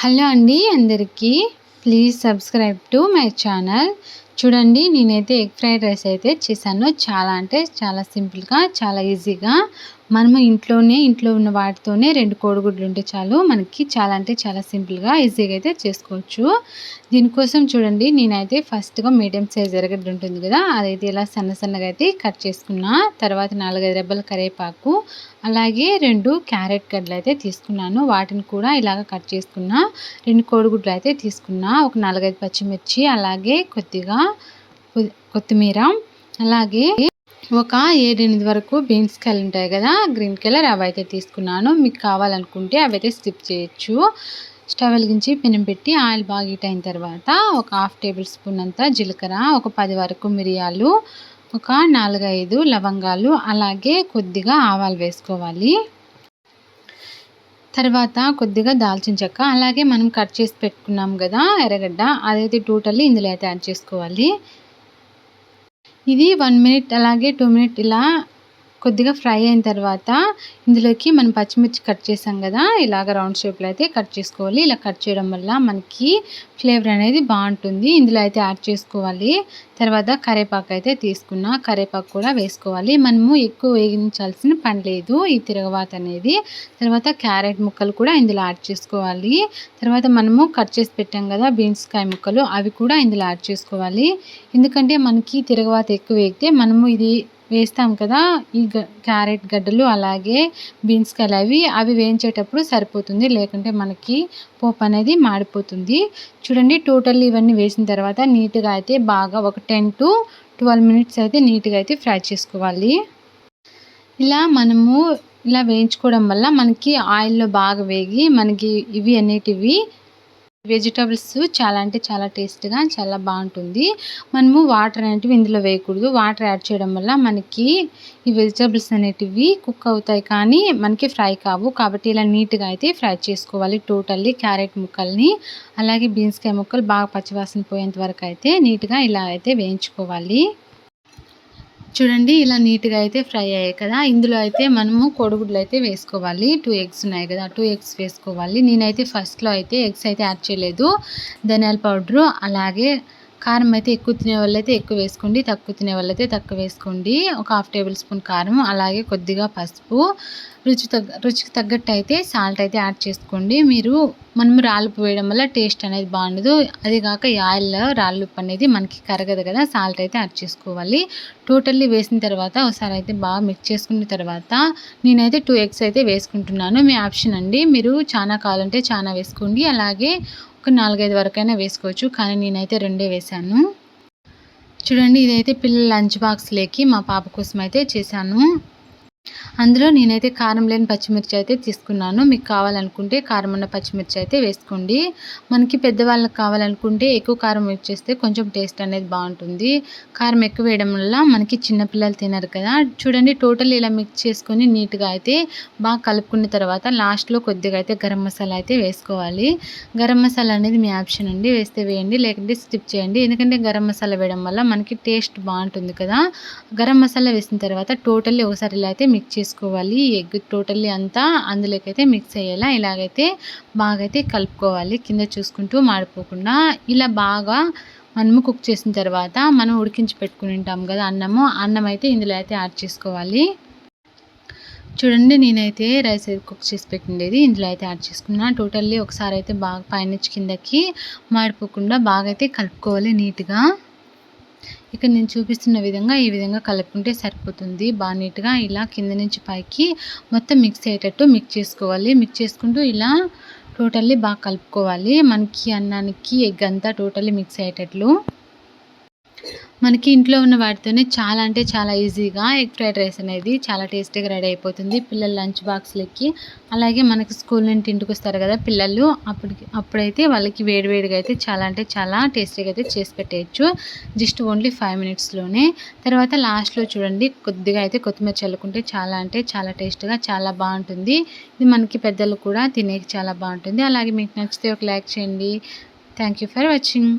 Hello అండి అందరికీ please subscribe to my channel. చూడండి నేనైతే ఎగ్ ఫ్రైడ్ రైస్ అయితే చేశాను. చాలా అంటే చాలా సింపుల్గా, చాలా ఈజీగా మనము ఇంట్లో ఉన్న వాటితోనే 2 కోడిగుడ్లు ఉంటే చాలు మనకి చాలా అంటే చాలా సింపుల్గా ఈజీగా అయితే చేసుకోవచ్చు. దీనికోసం చూడండి నేనైతే ఫస్ట్గా మీడియం సైజ్ ఎర్రగడ్డ ఉంటుంది కదా, అదైతే ఇలా సన్నగా అయితే కట్ చేసుకున్నా. తర్వాత 4-5 రెబ్బల కరివేపాకు, అలాగే 2 క్యారెట్ గడ్డలు అయితే తీసుకున్నాను. వాటిని కూడా ఇలాగ కట్ చేసుకున్నా. 2 కోడిగుడ్లు అయితే తీసుకున్నా. ఒక 4-5 పచ్చిమిర్చి, అలాగే కొద్దిగా కొత్తిమీర, అలాగే ఒక 7-8 వరకు బీన్స్ కాయలు ఉంటాయి కదా గ్రీన్ కలర్, అవి అయితే తీసుకున్నాను. మీకు కావాలనుకుంటే అవి అయితే స్కిప్ చేయొచ్చు. స్టవ్ వెలిగించి పెనం పెట్టి ఆయిల్ బాగా హీట్ అయిన తర్వాత ఒక 1/2 టేబుల్ స్పూన్ అంతా జీలకర్ర, ఒక 10 వరకు మిరియాలు, ఒక 4-5 లవంగాలు, అలాగే కొద్దిగా ఆవాలు వేసుకోవాలి. తర్వాత కొద్దిగా దాల్చిన చెక్క, అలాగే మనం కట్ చేసి పెట్టుకున్నాం కదా ఎర్రగడ్డ, అదైతే టోటల్లీ ఇందులో అయితే యాడ్ చేసుకోవాలి. ఇది 1 మినిట్ అలాగే 2 మినిట్ ఇలా కొద్దిగా ఫ్రై అయిన తర్వాత ఇందులోకి మనం పచ్చిమిర్చి కట్ చేసాం కదా, ఇలాగ రౌండ్ షేప్లో అయితే కట్ చేసుకోవాలి. ఇలా కట్ చేయడం వల్ల మనకి ఫ్లేవర్ అనేది బాగుంటుంది. ఇందులో అయితే యాడ్ చేసుకోవాలి. తర్వాత కరివేపాకు అయితే తీసుకున్నా, కరివేపాకు కూడా వేసుకోవాలి. మనము ఎక్కువ వేగించాల్సిన పని లేదు ఈ తిరగవాత అనేది. తర్వాత క్యారెట్ ముక్కలు కూడా ఇందులో యాడ్ చేసుకోవాలి. తర్వాత మనము కట్ చేసి పెట్టాం కదా బీన్స్ కాయ ముక్కలు, అవి కూడా ఇందులో యాడ్ చేసుకోవాలి. ఎందుకంటే మనకి తిరగవాత ఎక్కువ వేగితే మనము ఇది వేస్తాం కదా ఈ క్యారెట్ గడ్డలు, అలాగే బీన్స్ కాయలు, అవి వేయించేటప్పుడు సరిపోతుంది. లేకుంటే మనకి పోపు అనేది మాడిపోతుంది. చూడండి టోటల్లీ ఇవన్నీ వేసిన తర్వాత నీట్గా అయితే బాగా ఒక 10-12 మినిట్స్ అయితే నీట్గా అయితే ఫ్రై చేసుకోవాలి. ఇలా మనము ఇలా వేయించుకోవడం వల్ల మనకి ఆయిల్లో బాగా వేగి మనకి ఇవి అనేటివి వెజిటబుల్స్ చాలా అంటే చాలా టేస్ట్గా చాలా బాగుంటుంది. మనము వాటర్ అనేటివి ఇందులో వేయకూడదు. వాటర్ యాడ్ చేయడం వల్ల మనకి ఈ వెజిటబుల్స్ అనేటివి కుక్ అవుతాయి కానీ మనకి ఫ్రై కావు. కాబట్టి ఇలా నీట్గా అయితే ఫ్రై చేసుకోవాలి. టోటల్లీ క్యారెట్ ముక్కల్ని, అలాగే బీన్స్ కాయ ముక్కలు బాగా పచ్చివాసన పోయేంత వరకు అయితే నీట్గా ఇలా అయితే వేయించుకోవాలి. చూడండి ఇలా నీట్గా అయితే ఫ్రై అయ్యాయి కదా, ఇందులో అయితే మనము కోడిగుడ్లు అయితే వేసుకోవాలి. 2 ఎగ్స్ ఉన్నాయి కదా, 2 ఎగ్స్ వేసుకోవాలి. నేనైతే ఫస్ట్లో అయితే ఎగ్స్ అయితే యాడ్ చేయలేదు. ధనియాల పౌడరు, అలాగే కారం అయితే ఎక్కువ తినే వాళ్ళైతే ఎక్కువ వేసుకోండి, తక్కువ తినే వాళ్ళైతే తక్కువ వేసుకోండి. ఒక 1/2 టేబుల్ స్పూన్ కారం, అలాగే కొద్దిగా పసుపు, రుచికి తగ్గట్టు అయితే సాల్ట్ అయితే యాడ్ చేసుకోండి. మనము రాళ్ళుప్పు వేయడం వల్ల టేస్ట్ అనేది బాగుండదు. అదిగాక ఈ ఆయిల్లో రాళ్ళుప్పు అనేది మనకి కరగదు కదా, సాల్ట్ అయితే యాడ్ చేసుకోవాలి. టోటల్లీ వేసిన తర్వాత ఒకసారి అయితే బాగా మిక్స్ చేసుకున్న తర్వాత నేనైతే 2 ఎగ్స్ అయితే వేసుకుంటున్నాను. మీ ఆప్షన్ అండి, మీరు చాలా కావాలంటే చాలా వేసుకోండి, అలాగే ఒక 4-5 వరకైనా వేసుకోవచ్చు. కానీ నేనైతే 2 వేసాను. చూడండి ఇదైతే పిల్లల లంచ్ బాక్స్లోకి మా పాప కోసం అయితే చేశాను. అందులో నేనైతే కారం లేని పచ్చిమిర్చి అయితే తీసుకున్నాను. మీకు కావాలనుకుంటే కారం ఉన్న పచ్చిమిర్చి అయితే వేసుకోండి. మనకి పెద్దవాళ్ళకి కావాలనుకుంటే ఎక్కువ కారం యూజ్ చేస్తే కొంచెం టేస్ట్ అనేది బాగుంటుంది. కారం ఎక్కువ వేయడం వల్ల మనకి చిన్నపిల్లలు తినరు కదా. చూడండి టోటల్ ఇలా మిక్స్ చేసుకొని నీట్గా అయితే బాగా కలుపుకున్న తర్వాత లాస్ట్లో కొద్దిగా అయితే గరం మసాలా అయితే వేసుకోవాలి. గరం మసాలా అనేది మీ ఆప్షన్ అండి, వేస్తే వేయండి లేకుంటే స్కిప్ చేయండి. ఎందుకంటే గరం మసాలా వేయడం వల్ల మనకి టేస్ట్ బాగుంటుంది కదా. గరం మసాలా వేసిన తర్వాత టోటల్లీ ఒకసారి ఇలా అయితే మిక్స్ చేసుకోవాలి. ఎగ్ టోటల్లీ అంతా అందులోకి అయితే మిక్స్ అయ్యేలా ఇలాగైతే బాగా అయితే కలుపుకోవాలి, కింద చూసుకుంటూ మాడిపోకుండా. ఇలా బాగా మనము కుక్ చేసిన తర్వాత మనం ఉడికించి పెట్టుకుని ఉంటాం కదా అన్నం అయితే ఇందులో అయితే యాడ్ చేసుకోవాలి. చూడండి నేనైతే రైస్ అయితే కుక్ చేసి పెట్టిండేది ఇందులో అయితే యాడ్ చేసుకున్నా. టోటల్లీ ఒకసారి అయితే బాగా పైనుంచి కిందకి మాడిపోకుండా బాగా అయితే కలుపుకోవాలి నీట్గా. ఇక్కడ నేను చూపిస్తున్న విధంగా ఈ విధంగా కలుపుకుంటే సరిపోతుంది. బాగా నీట్గా ఇలా కింద నుంచి పైకి మొత్తం మిక్స్ అయ్యేటట్టు మిక్స్ చేసుకోవాలి. మిక్స్ చేసుకుంటూ ఇలా టోటల్లీ బాగా కలుపుకోవాలి. మనకి అన్నానికి ఎగ్ అంతా టోటల్లీ మిక్స్ అయ్యేటట్లు. మనకి ఇంట్లో ఉన్న వాటితోనే చాలా అంటే చాలా ఈజీగా ఎగ్ ఫ్రైడ్ రైస్ అనేది చాలా టేస్టీగా రెడీ అయిపోతుంది పిల్లల లంచ్ బాక్స్లకి. అలాగే మనకి స్కూల్ నుండి ఇంటికి వస్తారు కదా పిల్లలు, అప్పుడైతే వాళ్ళకి వేడివేడిగా అయితే చాలా అంటే చాలా టేస్టీగా అయితే చేసి పెట్టేయచ్చు. జస్ట్ ఓన్లీ 5 మినిట్స్లోనే. తర్వాత లాస్ట్లో చూడండి కొద్దిగా అయితే కొత్తిమీర చల్లుకుంటే చాలా అంటే చాలా టేస్ట్గా చాలా బాగుంటుంది. ఇది మనకి పెద్దలు కూడా తినేకి చాలా బాగుంటుంది. అలాగే మీకు నచ్చితే ఒక లైక్ చేయండి. Thank you for watching.